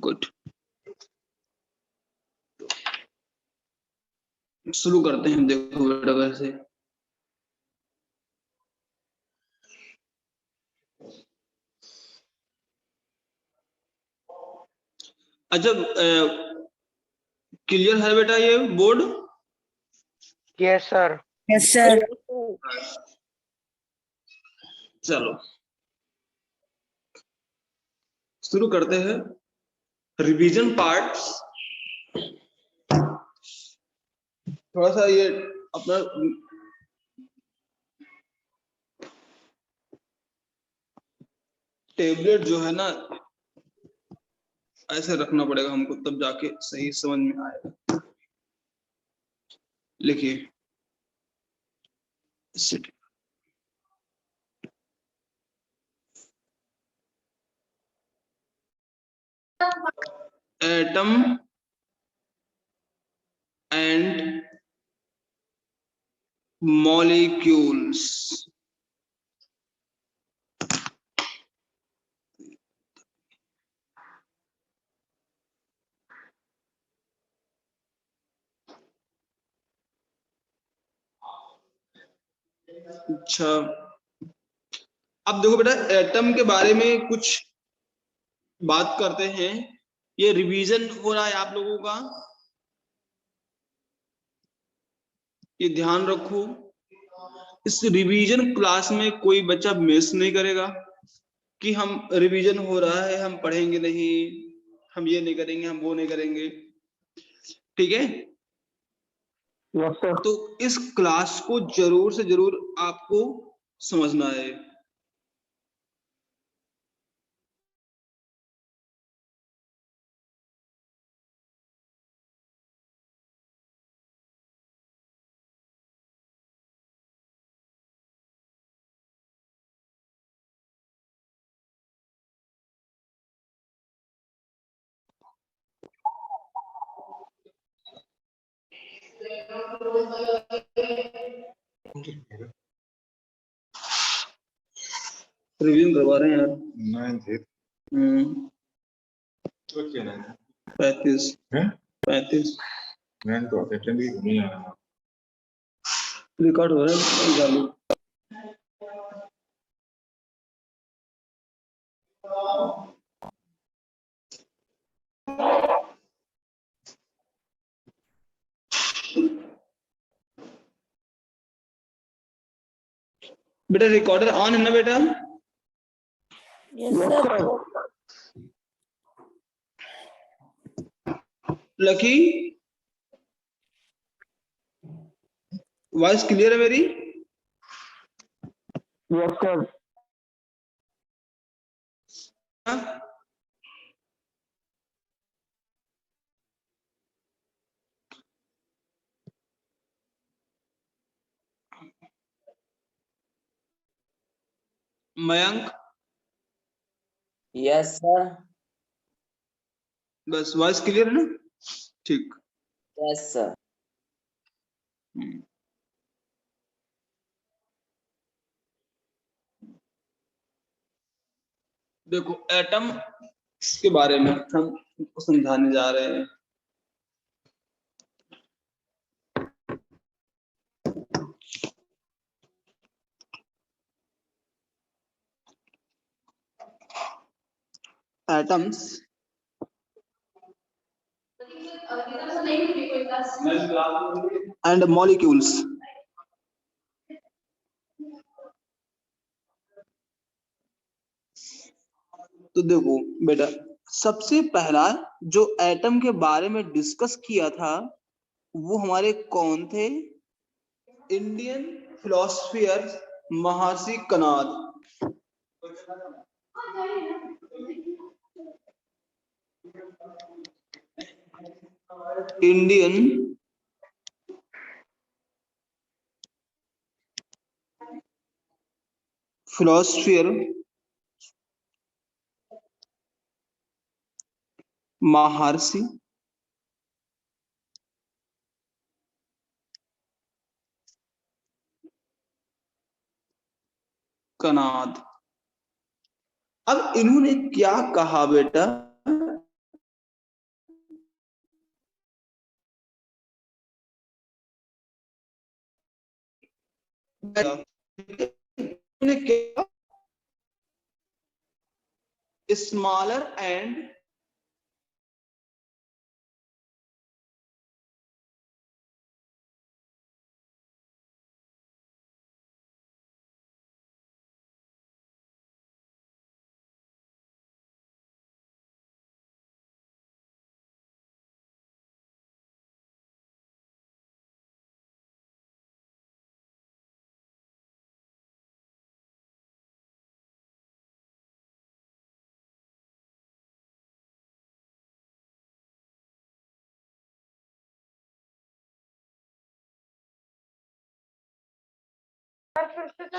Good, शुरू करते हैं। देखो बेटा वैसे अच्छा, क्लियर है बेटा ये board? Yes sir. Yes sir. चलो शुरू करते हैं रिवीजन पार्ट। थोड़ा सा ये अपना टेबलेट जो है ना ऐसे रखना पड़ेगा हमको, तब जाके सही समझ में आएगा। लिखिए एटम एंड मॉलिक्यूल्स। अच्छा, अब देखो बेटा एटम के बारे में कुछ बात करते हैं। ये रिवीजन हो रहा है आप लोगों का, ये ध्यान रखो। इस रिवीजन क्लास में कोई बच्चा मिस नहीं करेगा कि हम रिवीजन हो रहा है हम पढ़ेंगे नहीं, हम ये नहीं करेंगे, हम वो नहीं करेंगे, ठीक है? Yes sir. तो इस क्लास को जरूर से जरूर आपको समझना है। रिवीजन करवा रहे हैं यार। 35 रिकॉर्ड हो रहा है चालू। बेटा रिकॉर्डर ऑन है ना बेटा? Yes sir. Lucky voice clear है मेरी? Yes sir. Mayank yes sir. बस वॉइस क्लियर है ना? ठीक। Yes sir. देखो एटम के बारे में हम समझाने जा रहे हैं। Atoms and molecules. तो देखो बेटा सबसे पहला जो एटम के बारे में डिस्कस किया था वो हमारे कौन थे? इंडियन फिलोसफियर महर्षि कणाद। इंडियन फिलोसफियर महर्षि कणाद। अब इन्होंने क्या कहा बेटा क्या स्मॉलर एंड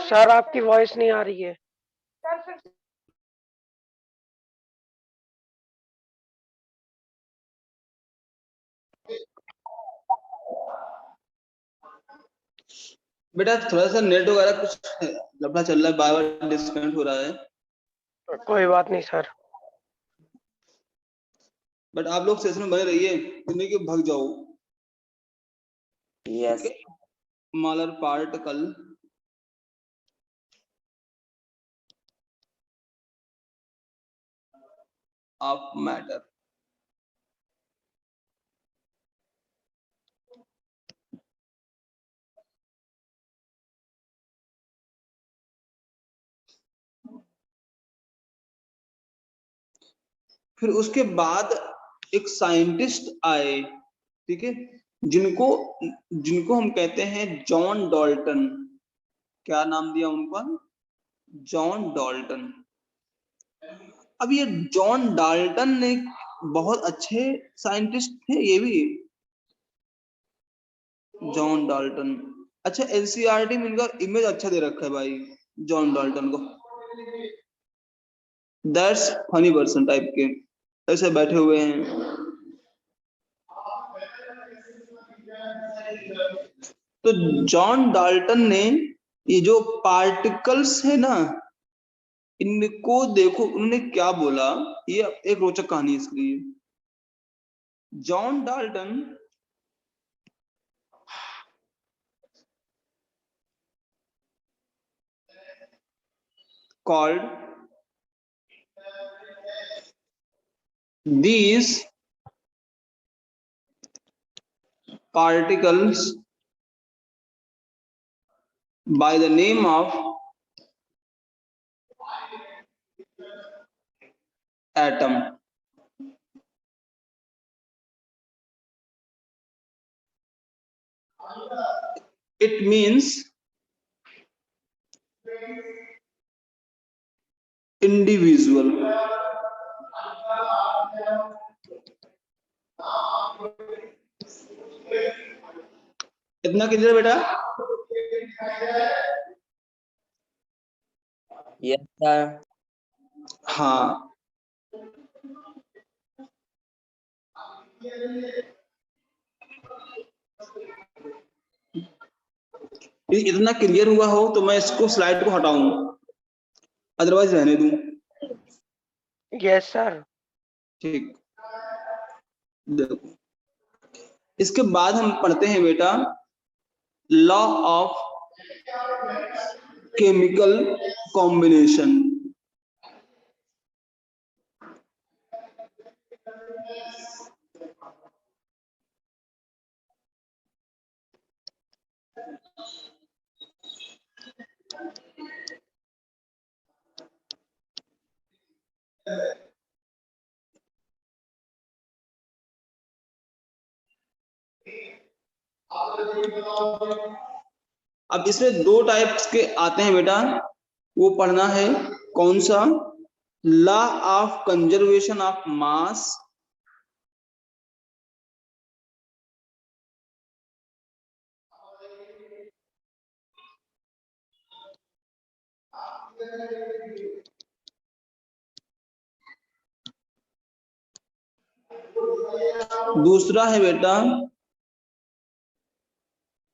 सर आपकी वॉइस नहीं आ रही है। बेटा थोड़ा सा नेट वगैरह कुछ लफड़ा चल रहा है, बार बार डिस्कनेक्ट हो रहा है। कोई बात नहीं सर। बट आप लोग सेशन में बने रहिए, नहीं कि भाग जाओ। Yes. Smaller particle of matter. फिर उसके बाद एक साइंटिस्ट आए, ठीक है, जिनको जिनको हम कहते हैं जॉन डाल्टन। क्या नाम दिया उनका? John Dalton. अब ये जॉन डाल्टन ने बहुत अच्छे साइंटिस्ट थे ये भी, जॉन डाल्टन। अच्छा एनसीईआरटी में इनका इमेज अच्छा दे रखा है भाई, जॉन डाल्टन को। दैट्स फनी पर्सन टाइप के ऐसे बैठे हुए हैं। तो जॉन डाल्टन ने ये जो पार्टिकल्स है ना, इनको देखो उन्होंने क्या बोला, ये एक रोचक कहानी है इसके लिए। John Dalton called these particles by the name of atom. It means individual. इतना क्लियर बेटा? Yes, sir. हाँ, इतना क्लियर हुआ हो तो मैं इसको स्लाइड को हटाऊं, अदरवाइज रहने दूं। Yes sir. ठीक, देखो इसके बाद हम पढ़ते हैं बेटा लॉ ऑफ केमिकल कॉम्बिनेशन। अब इसमें दो टाइप्स के आते हैं बेटा, वो पढ़ना है। कौन सा? लॉ ऑफ कंजर्वेशन ऑफ मास दूसरा है बेटा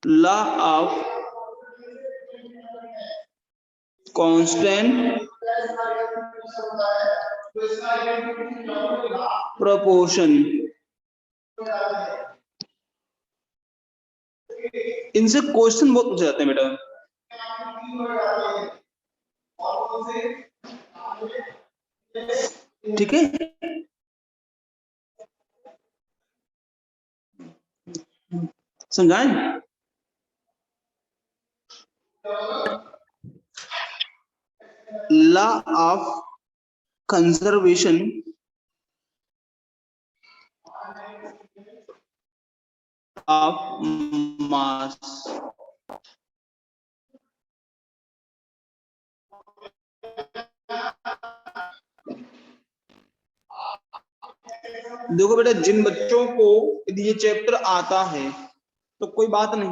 लॉ ऑफ कांस्टेंट प्रोपोर्शन। इनसे क्वेश्चन बहुत पूछे जाते हैं बेटा। ठीक है, समझाएं? लॉ ऑफ कंजर्वेशन ऑफ मास। देखो बेटा, जिन बच्चों को यदि ये चैप्टर आता है तो कोई बात नहीं,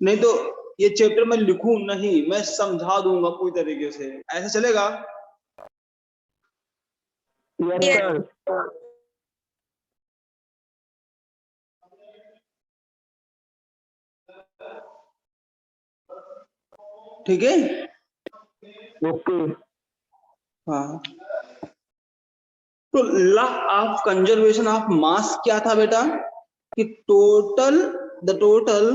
नहीं तो ये चैप्टर मैं लिखूं नहीं, मैं समझा दूंगा पूरी तरीके से, ऐसा चलेगा? Yes sir. ठीक है, ओके। हाँ। तो law of conservation of mass क्या था बेटा? कि the total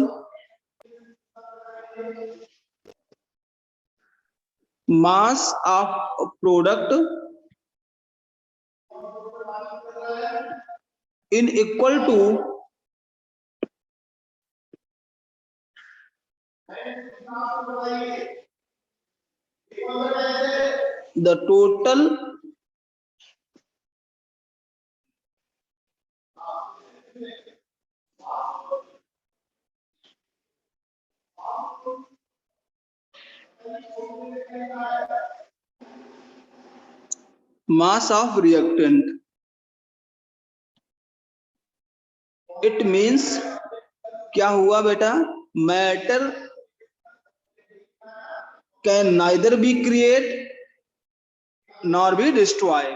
mass of product in equal to the total mass of reactant। It means क्या हुआ बेटा? Matter can neither be create nor be destroy.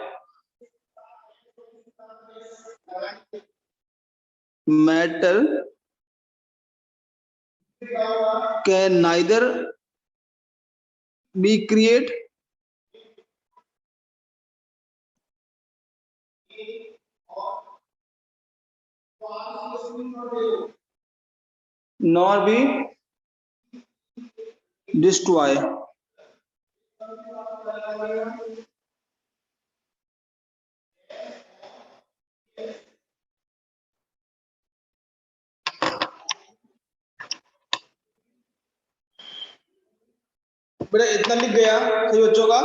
Matter can neither be create nor be destroy। बेटा इतना लिख गया सही बच्चों का?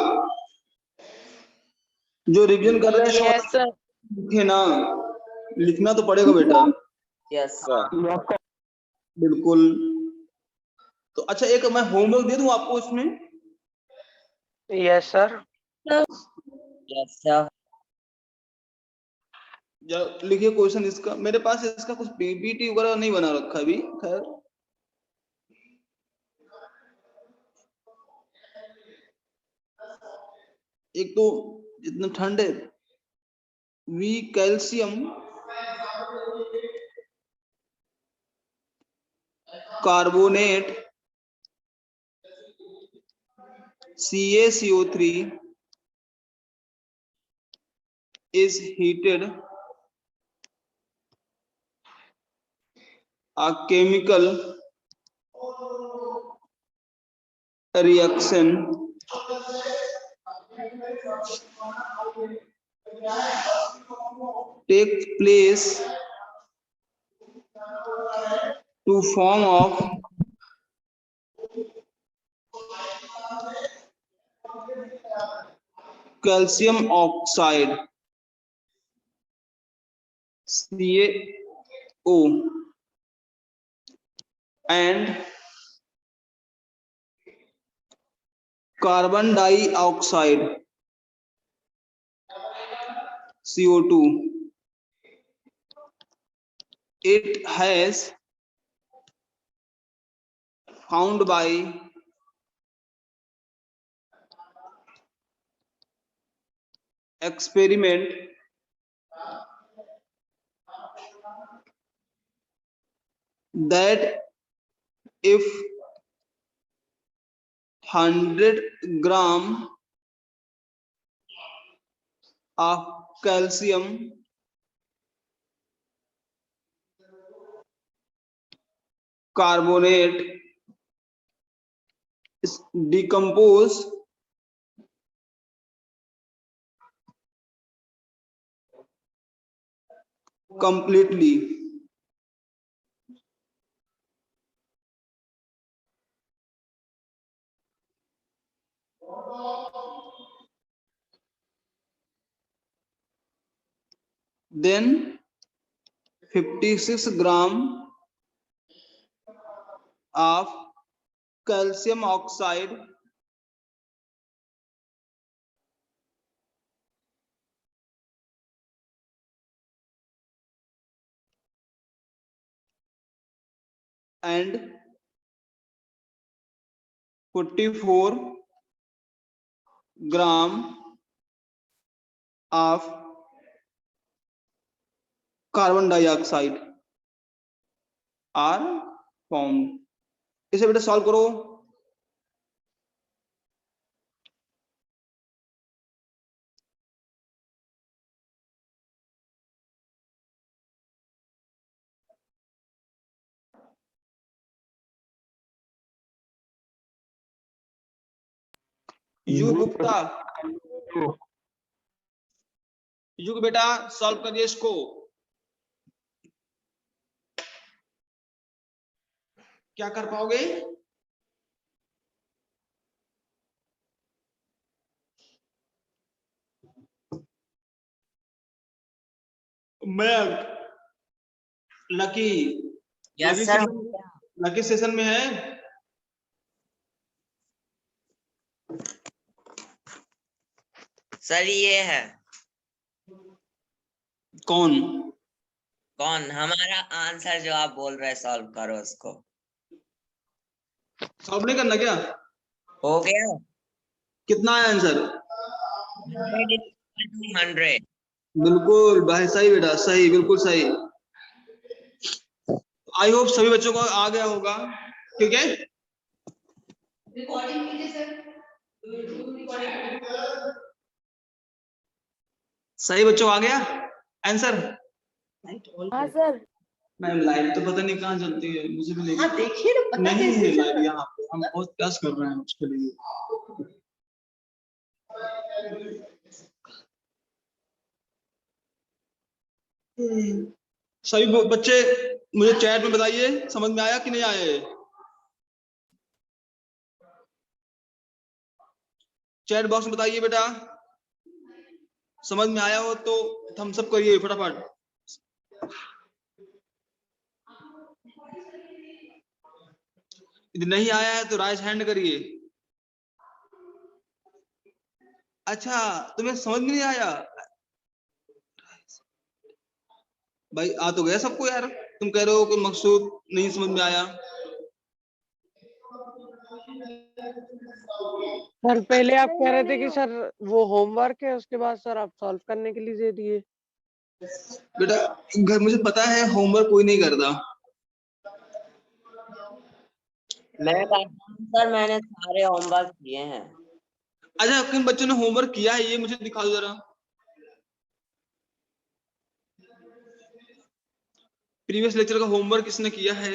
जो रिवीजन कर रहे हैं यस सर। लिखे ना, लिखना तो पड़ेगा बेटा। Yes sir. बिल्कुल। तो अच्छा, एक मैं होमवर्क दे दूं आपको इसमें? Yes sir. Yes sir. लिखिए क्वेश्चन इसका। मेरे पास इसका कुछ पीपीटी वगैरह नहीं बना रखा अभी, खैर। एक तो इतना ठंड है, we calcium carbonate CaCO3 is heated a chemical reaction takes place to form of calcium oxide CaO and carbon dioxide CO2। It has found by experiment that if 100 gram of calcium carbonate decompose completely. Then 56 gram of calcium oxide and 44 gram of carbon dioxide are formed. इसे बेटा solve करो। You Gupta, युग बेटा solve करिए इसको। क्या कर पाओगे? मैं lucky yes sir. Lucky session में है। सर ये है। कौन? कौन? हमारा आंसर जो आप बोल रहे हैं, सॉल्व करो उसको। सॉल्व नहीं करना क्या? हो गया। कितना है आंसर? 100। बिल्कुल भाई, सही बेटा, सही, बिल्कुल सही। आई होप सभी बच्चों को आ गया होगा। ठीक है, रिकॉर्डिंग कीजिए सर। सही बच्चों आ गया आंसर? हाँ सर। मैम लाइट तो पता नहीं कहाँ चलती है, मुझे भी हाँ देखिए ना, पता नहीं कैसे है चल लाइट रहा है? यहाँ पे। हम बहुत प्रयास कर रहे हैं उसके लिए। सभी बच्चे मुझे चैट में बताइए समझ में आया कि नहीं आया है। चैट बॉक्स में बताइए बेटा, समझ में आया हो तो थम्स अप करिए फटाफट। यदि नहीं आया है तो राइज हैंड करिए। अच्छा, तुम्हें समझ में नहीं आया? भाई आ तो गया सबको यार, तुम कह रहे हो कि मकसूद नहीं समझ में आया। सर पहले आप कह रहे थे कि सर वो होमवर्क है, उसके बाद सर आप सॉल्व करने के लिए दे दिए। बेटा घर मुझे पता है होमवर्क कोई नहीं करता। मैं सर मैंने सारे होमवर्क किए हैं। अच्छा, किन बच्चों ने होमवर्क किया है ये मुझे दिखा दो जरा। प्रीवियस लेक्चर का होमवर्क किसने किया है?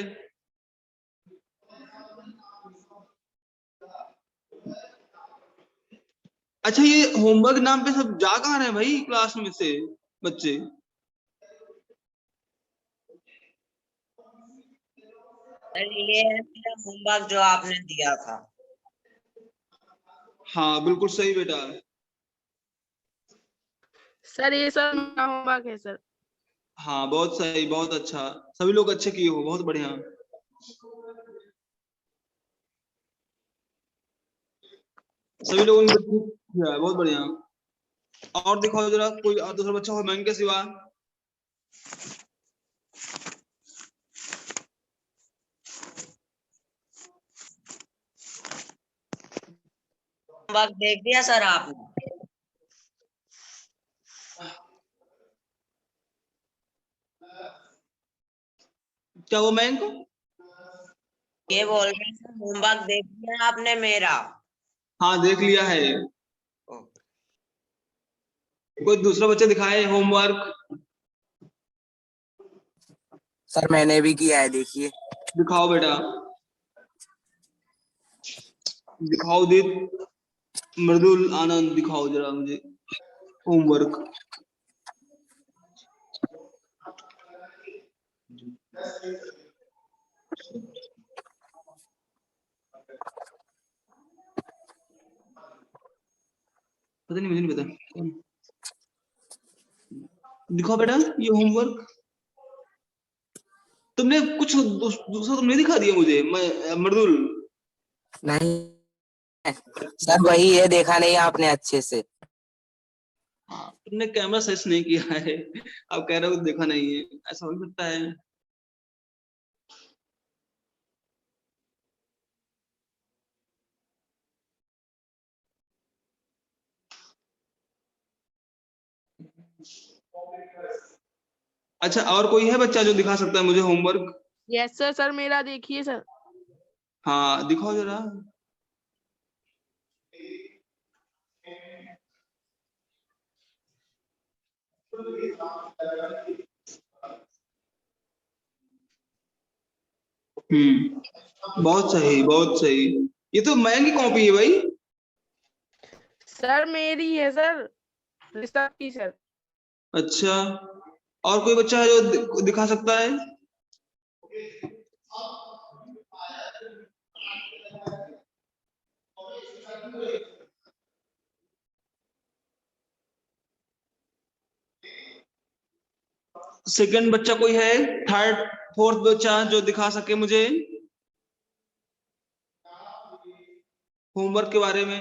अच्छा, ये होमवर्क नाम पे सब जा कहाँ रहे हैं भाई क्लास में से बच्चे? सर ये है मेरा होमवर्क जो आपने दिया था। हाँ बिल्कुल सही बेटा। सर ये सर मेरा होमवर्क है सर। हाँ बहुत सही, बहुत अच्छा, सभी लोग अच्छे किए हो, बहुत बढ़िया। सभी लोगों ने किया है, बहुत बढ़िया। और दिखाओ जरा कोई और दूसरा बच्चा हो मैम के सिवा। होमवर्क देख दिया सर आपने? क्या वो मैम को? ये बोल रहे हैं सर, होमवर्क देख दिया आपने मेरा? हाँ देख लिया है। कोई दूसरा बच्चा दिखाए होमवर्क। सर मैंने भी किया है, देखिए। दिखाओ बेटा। दिखाओ दीप, मृदुल, आनंद, दिखाओ जरा मुझे होमवर्क। पता नहीं, मुझे नहीं पता। दिखाओ बेटा ये होमवर्क। तुमने कुछ दूसरा तुमने दिखा दिया मुझे, मैं मृदुल। नहीं सर, वही है, देखा नहीं आपने अच्छे से। तुमने कैमरा सेट नहीं किया है, अब कह रहे हो देखा नहीं है, ऐसा हो सकता है। अच्छा, और कोई है बच्चा जो दिखा सकता है मुझे होमवर्क? यस सर, सर मेरा देखिए सर। हाँ दिखाओ जरा। बहुत सही, बहुत सही। ये तो महंगी कॉपी है भाई। सर मेरी है सर, ऋषभ की सर। अच्छा, और कोई बच्चा है जो दिखा सकता है? सेकंड बच्चा कोई है? थर्ड फोर्थ बच्चा जो दिखा सके मुझे होमवर्क के बारे में?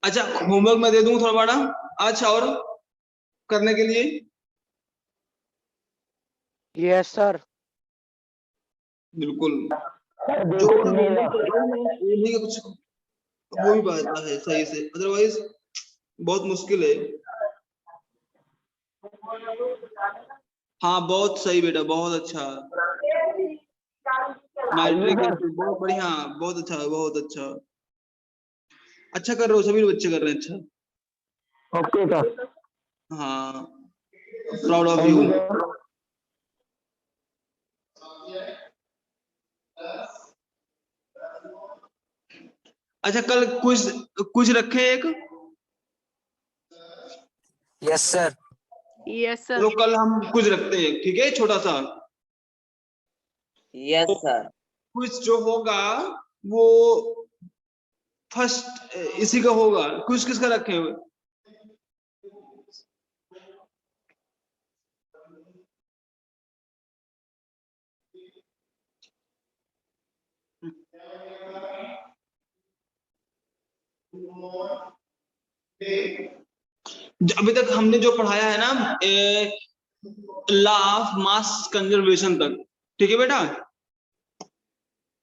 अच्छा, होमवर्क मैं दे दूं थोड़ा बड़ा। अच्छा, और करने के लिए? Yes sir. बिल्कुल, जो नहीं का कुछ वो भी पाता है सही से, अदरवाइज बहुत मुश्किल है। हाँ बहुत सही बेटा, बहुत अच्छा। नाइट्रिक एसिड, बहुत बढ़िया, बहुत अच्छा, बहुत अच्छा। अच्छा कर रहे हो, सभी बच्चे कर रहे हैं अच्छा। Okay sir. हाँ, प्राउड ऑफ यू। अच्छा, कल कुछ कुछ रखे एक। Yes sir. Yes sir. चलो कल हम कुछ रखते हैं, ठीक है, छोटा सा। Yes sir. कुछ जो होगा वो फर्स्ट इसी का होगा। कुछ किसका रखे हुए? अभी तक हमने जो पढ़ाया है ना, लॉ ऑफ मास कंजर्वेशन तक, ठीक है बेटा?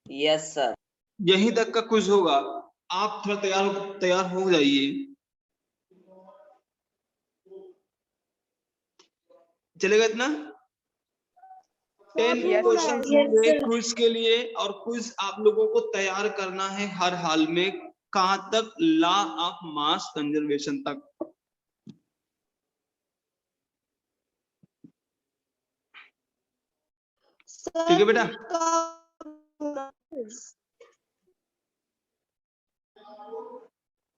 Yes sir. यहीं तक का कुछ होगा। आप थोड़ा तैयार हो जाइए। चलेगा इतना? 10 Yes, क्वेश्चन sir. होंगे क्विज के लिए, और क्विज आप लोगों को तैयार करना है हर हाल में। कहां तक? लॉ ऑफ मास कंजर्वेशन तक। ठीक है बेटा?